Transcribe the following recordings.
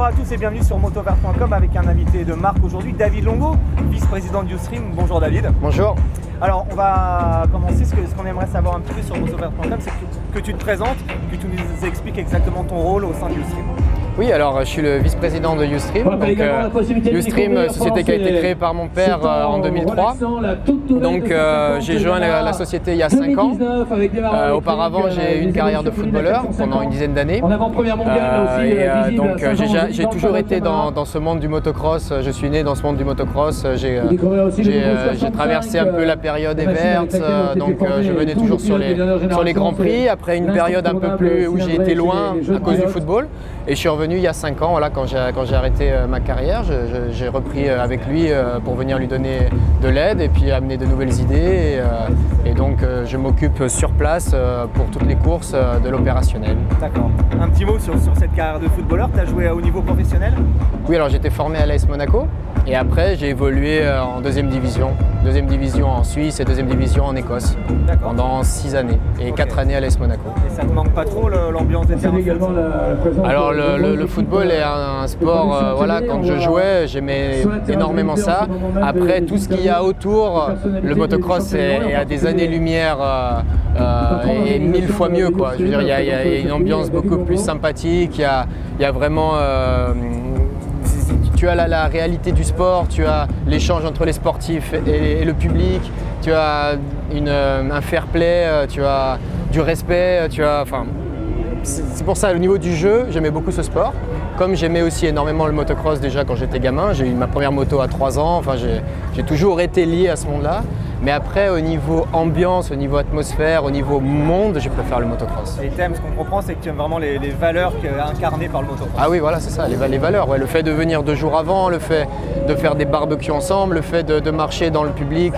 Bonjour à tous et bienvenue sur motovert.com avec un invité de marque aujourd'hui, David Longo, vice-président de Youstream. Bonjour David. Bonjour. Alors on va commencer, ce qu'on aimerait savoir un petit peu sur motovert.com, c'est que tu te présentes, que tu nous expliques exactement ton rôle au sein de Youstream. Oui, alors je suis le vice-président de Youstream. Youstream, société qui a été créée par mon père en 2003. Donc j'ai joint la société il y a 5 ans. Auparavant, j'ai eu une carrière de footballeur pendant une dizaine d'années. Donc j'ai toujours été dans ce monde du motocross. Je suis né dans ce monde du motocross. J'ai traversé un peu la période verte. Donc je venais toujours sur les grands prix. Après une période un peu plus où j'ai été loin à cause du football. Et je suis revenu il y a 5 ans, voilà, quand j'ai arrêté ma carrière, j'ai repris avec lui pour venir lui donner de l'aide et puis amener de nouvelles idées. Et donc je m'occupe sur place pour toutes les courses de l'opérationnel. D'accord. Un petit mot sur cette carrière de footballeur, tu as joué au niveau professionnel? Oui, alors j'étais formé à l'AS Monaco et après j'ai évolué en deuxième division en Suisse et deuxième division en Écosse pendant 6 années et 4 années à l'AS Monaco. Et ça te manque pas trop l'ambiance des terrains? Alors le football est un sport, voilà, quand je jouais j'aimais énormément ça. Après tout ce qu'il y a autour, le motocross est à des années-lumière et 1000 fois mieux, quoi. Je veux dire, il y a une ambiance beaucoup plus sympathique, il y a vraiment... tu as la réalité du sport, tu as l'échange entre les sportifs et le public, tu as un fair play, tu as du respect, c'est pour ça, au niveau du jeu, j'aimais beaucoup ce sport. Comme j'aimais aussi énormément le motocross déjà quand j'étais gamin, j'ai eu ma première moto à 3 ans, j'ai toujours été lié à ce monde-là. Mais après, au niveau ambiance, au niveau atmosphère, au niveau monde, je préfère le motocross. Et thème, ce qu'on comprend, c'est que tu aimes vraiment les valeurs incarnées par le motocross. Ah oui, voilà, c'est ça, les valeurs. Ouais. Le fait de venir 2 jours avant, le fait de faire des barbecues ensemble, le fait de marcher dans le public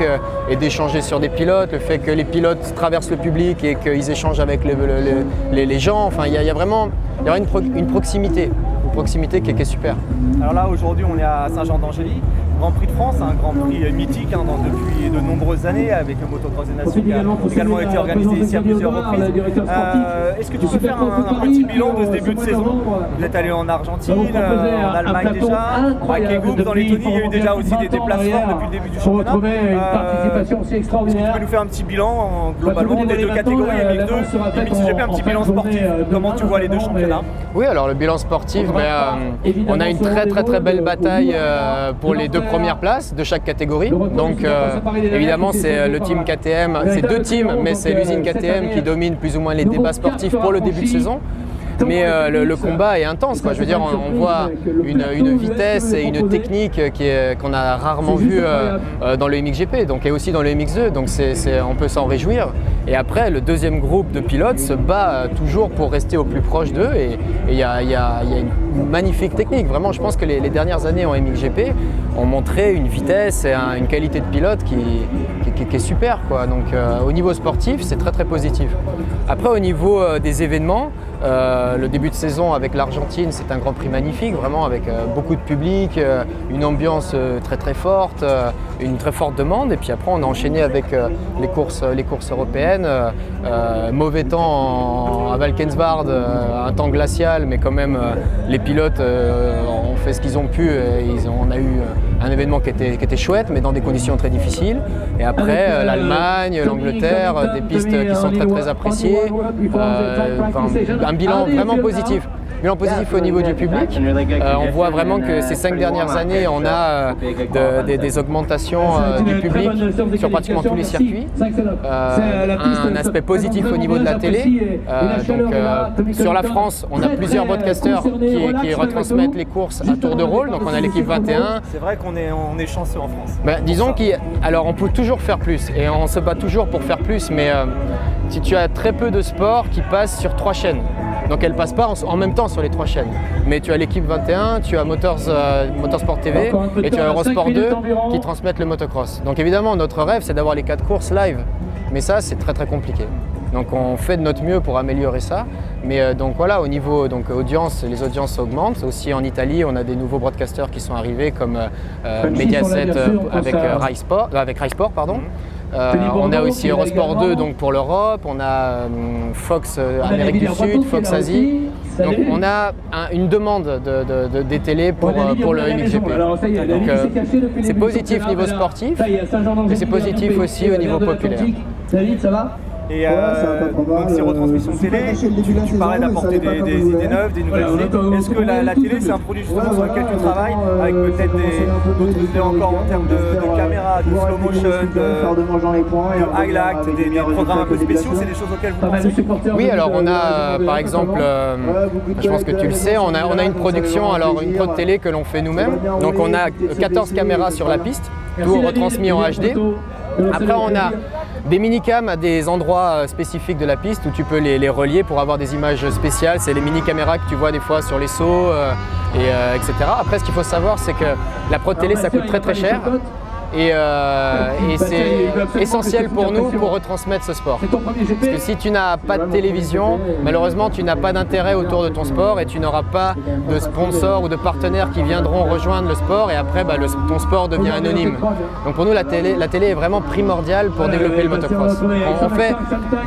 et d'échanger sur des pilotes, le fait que les pilotes traversent le public et qu'ils échangent avec les gens. Enfin, il y a vraiment une proximité. Qui est super. Alors là, aujourd'hui, on est à Saint-Jean-d'Angély, Grand Prix de France, un Grand Prix mythique depuis de nombreuses années, avec le Motocross des Nations qui a également été organisé ici à plusieurs reprises. Est-ce que tu peux faire un petit bilan de ce début de saison? Vous êtes allé en Argentine, en Allemagne déjà, à Kegoum, dans les Lettonie, il y a eu déjà aussi des déplacements depuis le début du championnat. Est-ce que tu peux nous faire un petit bilan globalement des 2 catégories, MX2, MXGP, un petit bilan sportif? Comment tu vois les 2 championnats? Oui, alors le bilan sportif, on a une très belle bataille pour les 2 premières places de chaque catégorie. Donc évidemment c'est le team KTM, c'est 2 teams, mais c'est l'usine KTM qui domine plus ou moins les débats sportifs pour le début de saison. Mais le combat est intense, quoi. Je veux dire, on voit une vitesse et une technique qu'on a rarement vue dans le MXGP, donc, et aussi dans le MX2, donc on peut s'en réjouir. Et après, le deuxième groupe de pilotes se bat toujours pour rester au plus proche d'eux et il y a une magnifique technique. Vraiment, je pense que les dernières années en MXGP ont montré une vitesse et une qualité de pilote qui est super, quoi. Donc au niveau sportif, c'est très positif. Après, au niveau des événements, le début de saison avec l'Argentine, c'est un Grand Prix magnifique, vraiment avec beaucoup de public, une ambiance très forte, une très forte demande. Et puis après, on a enchaîné avec les courses européennes. Mauvais temps à Valkenswaard, un temps glacial, mais quand même les pilotes ont fait ce qu'ils ont pu. On a eu un événement qui était chouette, mais dans des conditions très difficiles. Et après, l'Allemagne, l'Angleterre, des pistes qui sont très appréciées. Un bilan vraiment positif. Bilan positif au niveau du public. On voit vraiment que ces 5 dernières années, on a des augmentations du public sur pratiquement tous les circuits. Un aspect positif au niveau de la télé. Sur la France, on a plusieurs broadcasters qui retransmettent les courses à tour de rôle. Donc on a l'équipe 21. C'est vrai qu'on est chanceux en France. Disons alors on peut toujours faire plus et on se bat toujours pour faire plus, mais si tu as très peu de sports qui passent sur 3 chaînes. Donc elle ne passe pas en même temps sur les 3 chaînes. Mais tu as l'équipe 21, tu as Motorsport TV et tu as Eurosport 2 qui transmettent le motocross. Donc évidemment, notre rêve, c'est d'avoir les 4 courses live. Mais ça, c'est très compliqué. Donc on fait de notre mieux pour améliorer ça. Mais donc voilà, au niveau audience, les audiences augmentent. Aussi en Italie, on a des nouveaux broadcasters qui sont arrivés comme Mediaset avec Rai Sport, pardon. On a aussi Eurosport 2 donc pour l'Europe, on a Fox Amérique du Sud, Fox Asie. Donc on a une demande des télés pour le MXGP. Donc c'est positif niveau sportif, mais c'est positif aussi au niveau populaire. David, ça va? Et donc ces retransmissions de télé, tu parlais d'apporter des idées neuves, des nouvelles idées. Est-ce que la télé c'est un produit justement sur lequel tu travailles, avec peut-être d'autres idées encore en termes de caméra, de slow motion, de highlight, des programmes un peu spéciaux, c'est des choses auxquelles vous pensez? Oui, alors on a par exemple, je pense que tu le sais, on a une production, alors une prod télé que l'on fait nous-mêmes. Donc on a 14 caméras sur la piste, tout retransmis en HD. Après on a des minicams à des endroits spécifiques de la piste où tu peux les relier pour avoir des images spéciales. C'est les mini-caméras que tu vois des fois sur les sauts, etc. Après, ce qu'il faut savoir, c'est que la prod télé, ça coûte très très cher. Et c'est essentiel pour nous pour retransmettre ce sport. Parce que si tu n'as pas de télévision, malheureusement tu n'as pas d'intérêt autour de ton sport et tu n'auras pas de sponsors ou de partenaires qui viendront rejoindre le sport et après ton sport devient anonyme. Donc pour nous la télé est vraiment primordiale pour développer le motocross. On fait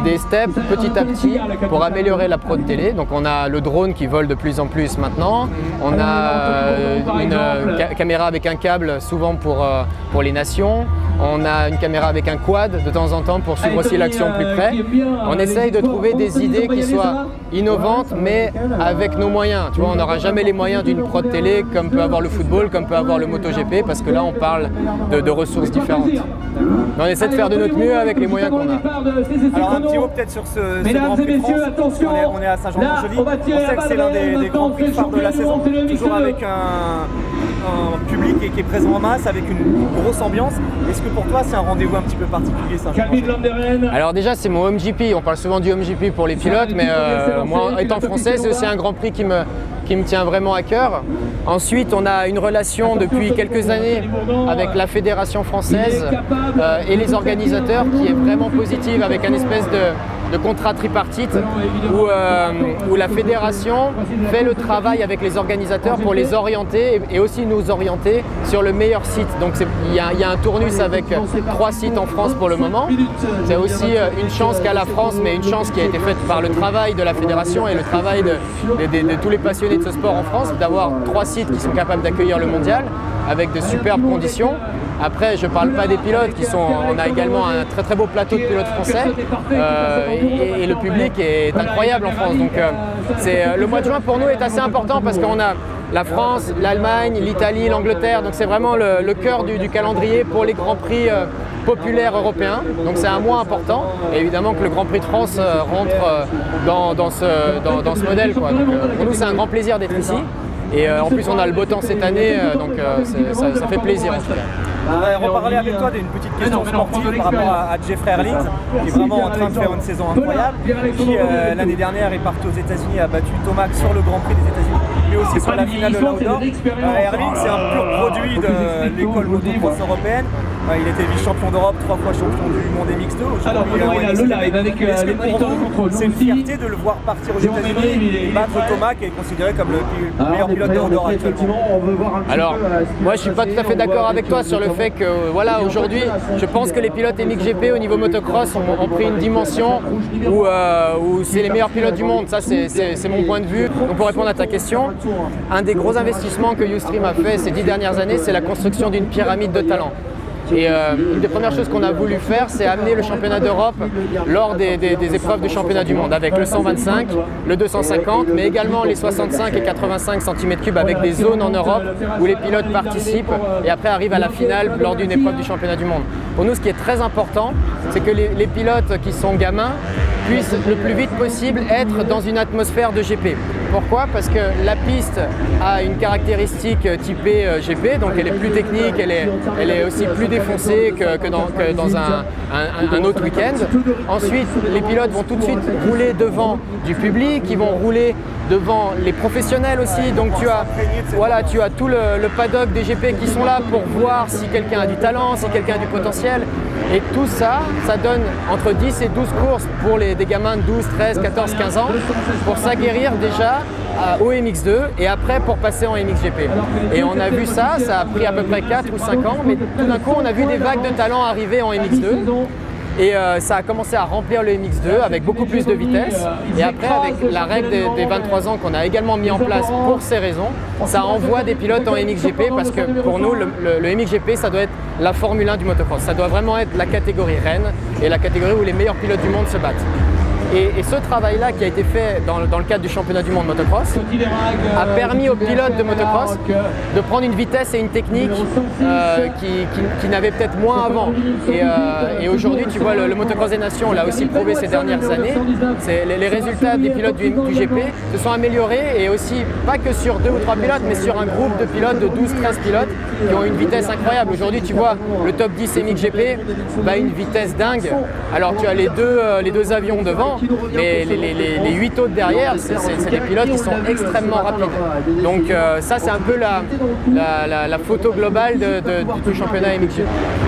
des steps petit à petit pour améliorer la prod télé. Donc on a le drone qui vole de plus en plus maintenant. On a une caméra avec un câble souvent pour les nations. On a une caméra avec un quad de temps en temps pour suivre aussi l'action plus près. On essaye de trouver des idées qui soient innovantes mais avec nos moyens. Tu vois, on n'aura jamais les moyens d'une prod télé comme peut avoir le football, comme peut avoir le MotoGP parce que là on parle de ressources différentes. Mais on essaie de faire de notre mieux avec les moyens qu'on a. Alors un petit mot peut-être sur ce Grand Prix de France. On est à Saint-Jean-d'Angély. On sait que c'est l'un des grands prix phares de la saison, toujours avec un public qui est présent en masse, avec une grosse ambiance. Est-ce que pour toi c'est un rendez-vous un petit peu particulier Saint-Jean-d'Angély? Alors déjà c'est mon home GP, on parle souvent du home GP pour les pilotes, mais moi étant français c'est aussi un Grand Prix qui me tient vraiment à cœur. Ensuite on a une relation depuis quelques années avec la Fédération française et les organisateurs qui est vraiment positive avec un espèce de contrat tripartite où la fédération fait le travail avec les organisateurs pour les orienter et aussi nous orienter sur le meilleur site. Donc il y a un tournus avec 3 sites en France pour le moment. C'est aussi une chance qu'a la France, mais une chance qui a été faite par le travail de la fédération et le travail de tous les passionnés de ce sport en France, d'avoir 3 sites qui sont capables d'accueillir le mondial avec de superbes conditions. Après, je ne parle pas des pilotes on a également un très très beau plateau de pilotes français et le public est incroyable en France. Donc le mois de juin pour nous est assez important parce qu'on a la France, l'Allemagne, l'Italie, l'Angleterre. Donc c'est vraiment le cœur du calendrier pour les grands prix populaires européens. Donc c'est un mois important. Et évidemment que le Grand Prix de France rentre dans ce modèle, quoi. Donc, pour nous, c'est un grand plaisir d'être ici. Et en plus, on a le beau temps cette année, donc ça fait plaisir en tout cas. On va reparler avec toi d'une petite question sportive par rapport à Jeffrey Herlings, qui est vraiment en train de faire une saison incroyable, qui l'année dernière est parti aux États-Unis, a battu Tomac sur le Grand Prix des États-Unis, mais aussi sur la finale de l'Outdoor. Herlings, c'est un pur produit de l'école motocross européenne. Il était vice-champion d'Europe, 3 fois champion du monde MX2. Alors pour le live avec c'est une fierté de le voir partir aux États-Unis et battre Tomac qui est considéré comme le meilleur pilote d'Outdoor actuellement. Alors, moi je suis pas tout à fait d'accord avec toi sur le fait que voilà, aujourd'hui, je pense que les pilotes MXGP au niveau motocross ont pris une dimension où c'est les meilleurs pilotes du monde. Ça, c'est mon point de vue. Donc pour répondre à ta question, un des gros investissements que Ustream a fait ces 10 dernières années, c'est la construction d'une pyramide de talent. Et une des premières choses qu'on a voulu faire, c'est amener le championnat d'Europe lors des épreuves du championnat du monde, avec le 125, le 250, mais également les 65 et 85 cm3 avec des zones en Europe où les pilotes participent et après arrivent à la finale lors d'une épreuve du championnat du monde. Pour nous, ce qui est très important, c'est que les pilotes qui sont gamins puissent le plus vite possible être dans une atmosphère de GP. Pourquoi? Parce que la piste a une caractéristique typée GP, donc elle est plus technique, elle est aussi plus défoncée que dans un autre week-end. Ensuite, les pilotes vont tout de suite rouler devant du public, ils vont rouler devant les professionnels aussi. Donc tu as tout le paddock des GP qui sont là pour voir si quelqu'un a du talent, si quelqu'un a du potentiel. Et tout ça, ça donne entre 10 et 12 courses pour des gamins de 12, 13, 14, 15 ans pour s'aguerrir déjà au MX2 et après pour passer en MXGP. Et on a vu ça, ça a pris à peu près 4 ou 5 ans, mais tout d'un coup on a vu des vagues de talents arriver en MX2. Et ça a commencé à remplir le MX2 avec beaucoup plus de vitesse. Et après, avec la règle des 23 ans qu'on a également mis en place pour ces raisons, ça envoie des pilotes en MXGP parce que pour nous, le MXGP, ça doit être la Formule 1 du motocross. Ça doit vraiment être la catégorie reine et la catégorie où les meilleurs pilotes du monde se battent. Et ce travail-là qui a été fait dans le cadre du championnat du monde motocross a permis aux pilotes de motocross de prendre une vitesse et une technique qui n'avaient peut-être moins avant. Et aujourd'hui, tu vois, le motocross des nations l'a aussi prouvé ces dernières années. Les résultats des pilotes du GP se sont améliorés et aussi pas que sur 2 ou 3 pilotes, mais sur un groupe de pilotes de 12-13 pilotes qui ont une vitesse incroyable. Aujourd'hui, tu vois, le top 10 MXGP a une vitesse dingue. Alors tu as les deux avions devant, mais les 8 autres derrière, c'est des pilotes qui sont extrêmement rapides. Donc ça, c'est un peu la photo globale du championnat MXGP.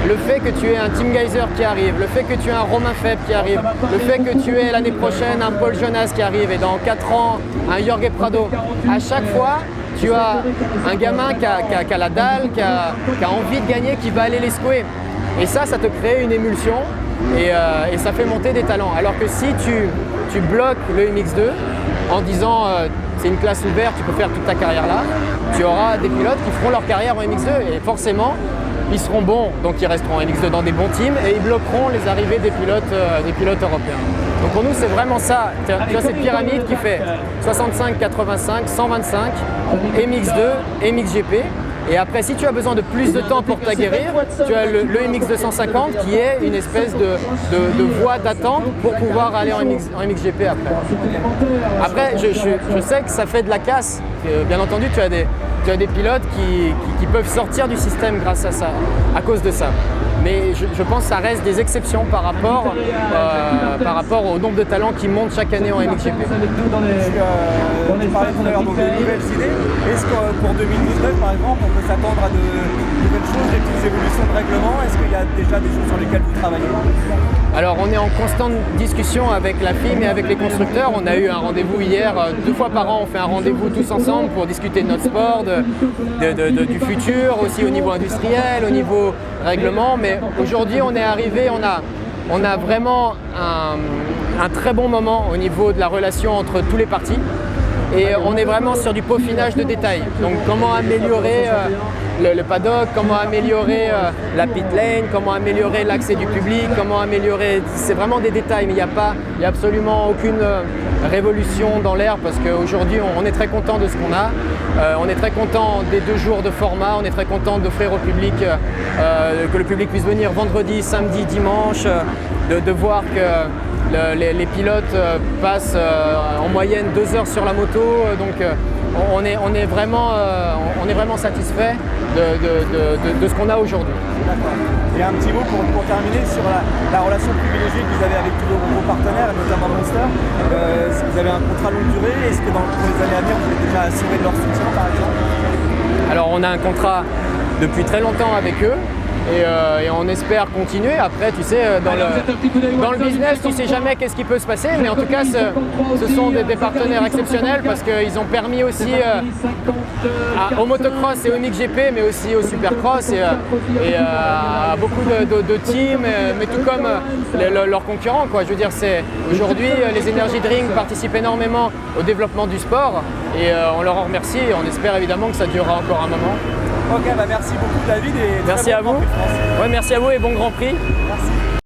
Le fait que tu aies un Tim Geiser qui arrive, le fait que tu aies un Romain Febvre qui arrive, le fait que tu aies l'année prochaine un Paul Jonas qui arrive et dans 4 ans un Jorge Prado, à chaque fois, tu as un gamin qui a la dalle, qui a envie de gagner, qui va aller les secouer. Et ça te crée une émulsion et ça fait monter des talents. Alors que si tu bloques le MX2 en disant c'est une classe ouverte, tu peux faire toute ta carrière là, tu auras des pilotes qui feront leur carrière en MX2 et forcément ils seront bons, donc ils resteront en MX2 dans des bons teams et ils bloqueront les arrivées des pilotes européens. Donc pour nous c'est vraiment ça, tu vois cette pyramide qui fait 65, 85, 125, MX2, MXGP. Et après, si tu as besoin de plus de temps pour t'aguerrir, tu as le MX250 qui est une espèce de voie d'attente pour pouvoir aller en MXGP après. Après, je sais que ça fait de la casse. Bien entendu, tu as des pilotes qui peuvent sortir du système grâce à ça, à cause de ça. Mais je pense que ça reste des exceptions par rapport au nombre de talents qui montent chaque année en MXGP. Tu parlais tout à l'heure de nouvelles idées. Est-ce que pour 2019, par exemple, on peut s'attendre à de nouvelles choses, des petites évolutions de règlement? Est-ce qu'il y a déjà des choses sur lesquelles vous travaillez? Alors on est en constante discussion avec la FIM et avec les constructeurs. On a eu un rendez-vous hier, 2 fois par an on fait un rendez-vous tous ensemble pour discuter de notre sport, du futur, aussi au niveau industriel, au niveau règlement. Mais aujourd'hui on est arrivé, on a vraiment un très bon moment au niveau de la relation entre tous les partis. Et on est vraiment sur du peaufinage de détails. Donc comment améliorer le paddock, comment améliorer la pit lane, comment améliorer l'accès du public, comment améliorer... C'est vraiment des détails, mais il n'y a absolument aucune révolution dans l'air parce qu'aujourd'hui on est très content de ce qu'on a. On est très content des 2 jours de format, on est très content d'offrir au public, que le public puisse venir vendredi, samedi, dimanche, de voir que les pilotes passent en moyenne 2 heures sur la moto, donc on est vraiment satisfait de ce qu'on a aujourd'hui. D'accord. Et un petit mot pour terminer sur la relation privilégiée que vous avez avec tous vos partenaires, notamment Monster. Vous avez un contrat longue durée, est-ce que pour les années à venir vous êtes déjà assuré de leur soutien par exemple? Alors on a un contrat depuis très longtemps avec eux. Et on espère continuer. Après, tu sais, dans le business, tu ne sais jamais qu'est-ce qui peut se passer. Mais en tout cas, ce sont des partenaires exceptionnels parce qu'ils ont permis aussi au motocross et au MXGP, mais aussi au supercross et à beaucoup de teams, mais tout comme leurs concurrents, quoi. Je veux dire, aujourd'hui, les Energy Drink participent énormément au développement du sport et on leur en remercie et on espère évidemment que ça durera encore un moment. Ok, bah merci beaucoup David et merci à vous. Ouais, merci à vous et bon Grand Prix. Merci.